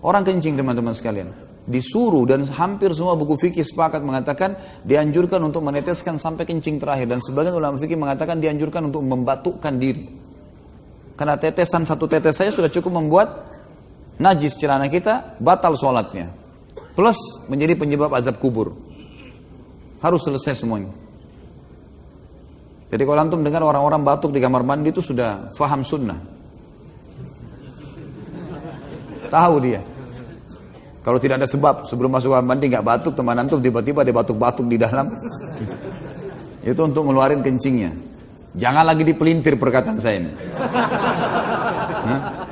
Orang kencing teman-teman sekalian. Disuruh dan hampir semua buku fikih sepakat mengatakan dianjurkan untuk meneteskan sampai kencing terakhir. Dan sebagian ulama fikih mengatakan dianjurkan untuk membatukkan diri. Karena tetesan satu tetes saja sudah cukup membuat najis celana kita, batal sholatnya. Plus menjadi penyebab azab kubur. Harus selesai semuanya. Jadi kalau antum dengar orang-orang batuk di kamar mandi itu sudah faham sunnah. Tahu dia. Kalau tidak ada sebab sebelum masuk kamar mandi nggak batuk, teman antum tiba-tiba dia batuk-batuk di dalam. Itu untuk ngeluarin kencingnya. Jangan lagi dipelintir perkataan saya ini. Hah?